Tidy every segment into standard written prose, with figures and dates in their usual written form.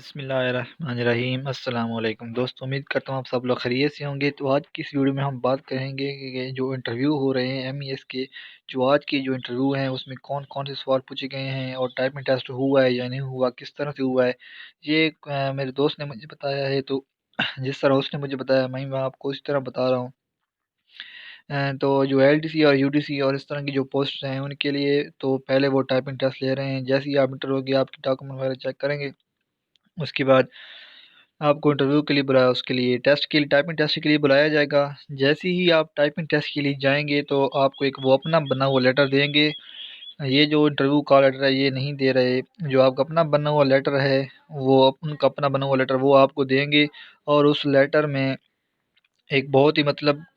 بسم اللہ الرحمن الرحیم۔ السلام علیکم دوستو، امید کرتا ہوں آپ سب لوگ خیریت سے ہوں گے۔ تو آج کی اس ویڈیو میں ہم بات کریں گے کہ جو انٹرویو ہو رہے ہیں MES کے، جو آج کے جو انٹرویو ہیں اس میں کون کون سے سوال پوچھے گئے ہیں اور ٹائپنگ ٹیسٹ ہوا ہے یا نہیں ہوا، کس طرح سے ہوا ہے، یہ میرے دوست نے مجھے بتایا ہے۔ تو جس طرح اس نے مجھے بتایا میں آپ کو اسی طرح بتا رہا ہوں۔ تو جو LDC اور UDC اور اس طرح کی جو پوسٹ ہیں ان کے لیے تو پہلے وہ ٹائپنگ ٹیسٹ لے رہے ہیں۔ جیسے ہی آپ انٹر ہوگی آپ کی ڈاکومنٹ وغیرہ چیک کریں گے، اس کے بعد آپ کو انٹرویو کے لیے بلایا، اس کے لیے ٹیسٹ کے لیے ٹائپنگ ٹیسٹ کے لیے بلایا جائے گا۔ جیسے ہی آپ ٹائپنگ ٹیسٹ کے لیے جائیں گے تو آپ کو ایک وہ اپنا بنا ہوا لیٹر دیں گے۔ یہ جو انٹرویو کا لیٹر ہے یہ نہیں دے رہے، جو آپ کا اپنا بنا ہوا لیٹر ہے وہ ان کا اپنا بنا ہوا لیٹر وہ آپ کو دیں گے۔ اور اس لیٹر میں ایک بہت ہی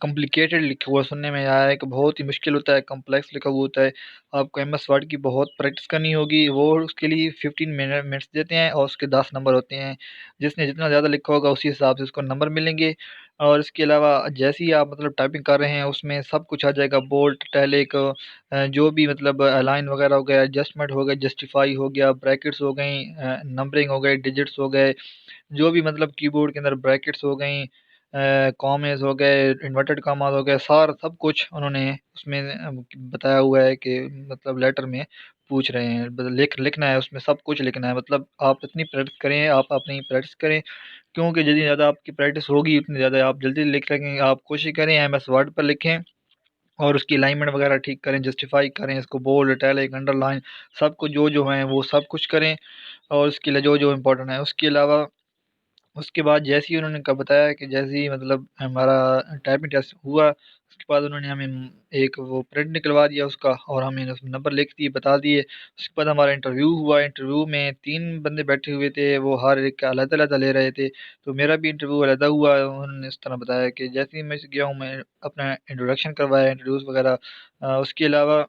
کمپلیکیٹڈ لکھا ہوا سننے میں آیا ہے کہ بہت ہی مشکل ہوتا ہے، کمپلیکس لکھا ہوا ہوتا ہے۔ آپ کو MS ورڈ کی بہت پریکٹس کرنی ہوگی۔ وہ اس کے لیے 15 منٹس دیتے ہیں اور اس کے 10 نمبر ہوتے ہیں۔ جس نے جتنا زیادہ لکھا ہوگا اسی حساب سے اس کو نمبر ملیں گے۔ اور اس کے علاوہ جیسے ہی آپ ٹائپنگ کر رہے ہیں اس میں سب کچھ آ جائے گا، بولڈ، ٹیلک، جو بھی لائن وغیرہ ہو گیا، ایڈجسٹمنٹ ہو گیا، جسٹیفائی ہو گیا، بریکٹس ہو گئیں، نمبرنگ ہو گئے، ڈیجٹس ہو گئے، جو بھی کی بورڈ کے اندر بریکٹس ہو گئیں، کامز ہو گئے، انورٹڈ کاماز ہو گئے، سب کچھ انہوں نے اس میں بتایا ہوا ہے کہ لیٹر میں پوچھ رہے ہیں، لکھنا ہے، اس میں سب کچھ لکھنا ہے۔ آپ اتنی پریکٹس کریں، آپ اپنی پریکٹس کریں، کیونکہ جتنی زیادہ آپ کی پریکٹس ہوگی اتنی زیادہ آپ جلدی لکھ سکیں گے۔ آپ کوشش کریں MS ورڈ پر لکھیں اور اس کی الائنمنٹ وغیرہ ٹھیک کریں، جسٹیفائی کریں، اس کو بولڈ، اٹیلک، انڈر لائن، سب کچھ جو ہیں وہ سب کچھ کریں، اور اس کے لیے جو امپورٹنٹ ہے۔ اس کے علاوہ اس کے بعد جیسے ہی انہوں نے بتایا کہ جیسے ہی ہمارا ٹائپنگ ٹیسٹ ہوا، اس کے بعد انہوں نے ہمیں ایک وہ پرنٹ نکلوا دیا اس کا، اور ہمیں نمبر لکھ دیے، بتا دیے۔ اس کے بعد ہمارا انٹرویو ہوا۔ انٹرویو میں 3 بندے بیٹھے ہوئے تھے، وہ ہر ایک کا علیحدہ علیحدہ لے رہے تھے۔ تو میرا بھی انٹرویو علیحدہ ہوا۔ انہوں نے اس طرح بتایا کہ جیسے ہی میں گیا ہوں میں اپنا انٹروڈکشن کروایا، انٹروڈیوس وغیرہ۔ اس کے علاوہ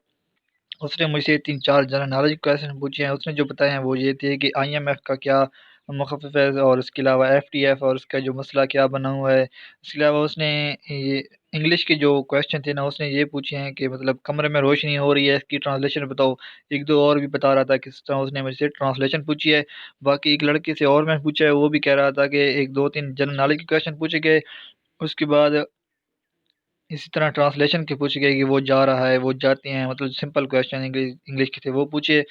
اس نے مجھ سے 3-4 جنرل نالج کویسچن پوچھے ہیں۔ اس نے جو بتائے ہیں وہ یہ تھے کہ IMF کا کیا مخفف ہے، اور اس کے علاوہ FTF اور اس کا جو مسئلہ کیا بنا ہوا ہے۔ اس کے علاوہ اس نے یہ انگلش کے جو کویسچن تھے نا، اس نے یہ پوچھے ہیں کہ کمرے میں روشنی ہو رہی ہے، اس کی ٹرانسلیشن بتاؤ۔ 1-2 اور بھی بتا رہا تھا کہ اس طرح اس نے مجھ سے ٹرانسلیشن پوچھی ہے۔ باقی ایک لڑکے سے اور میں پوچھا ہے، وہ بھی کہہ رہا تھا کہ 1-2-3 جنرل نالج کے کویسچن پوچھے گئے۔ اس کے بعد اسی طرح ٹرانسلیشن کے پوچھ گئے کہ وہ جا رہا ہے، وہ جاتے ہیں، سمپل کویسچن انگلش کے تھے وہ پوچھے۔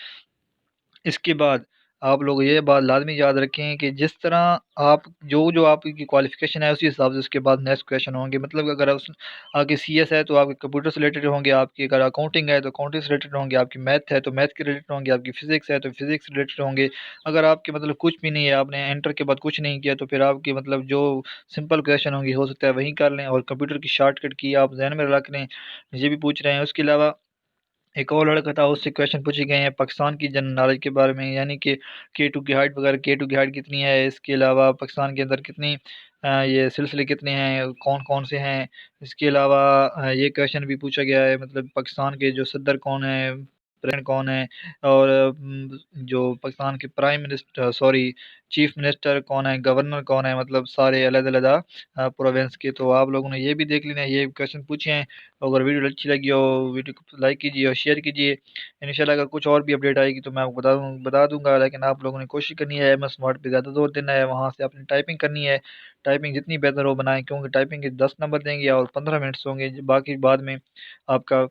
اس کے بعد آپ لوگ یہ بات لازمی یاد رکھیں کہ جس طرح آپ جو آپ کی کوالیفیکیشن ہے اسی حساب سے اس کے بعد نیکسٹ کویسچن ہوں گے۔ اگر آپ کے CS ہے تو آپ کے کمپیوٹر سے ریلیٹڈ ہوں گے، آپ کی اگر اکاؤنٹنگ ہے تو اکاؤنٹنگ سے ریلیٹڈ ہوں گے، آپ کی میتھ ہے تو میتھ کے ریلیٹڈ ہوں گے، آپ کی فزکس ہے تو فزکس سے ریلیٹڈ ہوں گے۔ اگر آپ کے کچھ بھی نہیں ہے، آپ نے انٹر کے بعد کچھ نہیں کیا، تو پھر آپ کی جو سمپل کویسچن ہوں گے ہو سکتا ہے وہیں کر لیں، اور کمپیوٹر کی شارٹ کٹ کی آپ ذہن میں رکھ لیں، یہ بھی پوچھ رہے ہیں۔ اس کے علاوہ ایک اور لڑکا تھا، اس سے کویسچن پوچھے گئے ہیں پاکستان کی جنرل نالج کے بارے میں، یعنی کہ K2 کی ہائٹ وغیرہ، K2 کی ہائٹ کتنی ہے، اس کے علاوہ پاکستان کے اندر کتنی یہ سلسلے کتنے ہیں، کون کون سے ہیں۔ اس کے علاوہ یہ کویسچن بھی پوچھا گیا ہے پاکستان کے جو صدر کون ہیں، پریزیڈنٹ کون ہیں، اور جو پاکستان کے پرائم منسٹر چیف منسٹر کون ہے، گورنر کون ہے، سارے علیحدہ علیحدہ پروونس کے۔ تو آپ لوگوں نے یہ بھی دیکھ لینا، یہ کویسچن پوچھے ہیں۔ اگر ویڈیو اچھی لگی ہو ویڈیو کو لائک کیجیے اور شیئر کیجیے۔ انشاءاللہ اگر کچھ اور بھی اپڈیٹ آئے گی تو میں آپ کو بتا دوں گا، لیکن آپ لوگوں نے کوشش کرنی ہے MS ورڈ پہ زیادہ زور دینا ہے، وہاں سے اپنی ٹائپنگ کرنی ہے، ٹائپنگ جتنی بہتر ہو بنائیں، کیونکہ ٹائپنگ کے 10 نمبر دیں گے اور 15 منٹس ہوں گے، باقی بعد میں آپ کا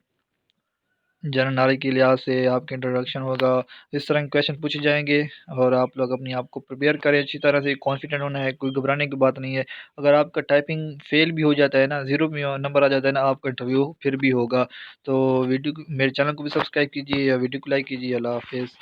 جنرل نالج کے لحاظ سے آپ کا انٹروڈکشن ہوگا۔ اس طرح کے کویسچن پوچھے جائیں گے، اور آپ لوگ اپنی آپ کو پریپیئر کریں اچھی طرح سے، کانفیڈنٹ ہونا ہے، کوئی گھبرانے کی بات نہیں ہے۔ اگر آپ کا ٹائپنگ فیل بھی ہو جاتا ہے نا، 0 بھی نمبر آ جاتا ہے نا، آپ کا انٹرویو پھر بھی ہوگا۔ تو میرے چینل کو بھی سبسکرائب کیجیے یا ویڈیو کو لائک کیجیے۔ اللہ حافظ۔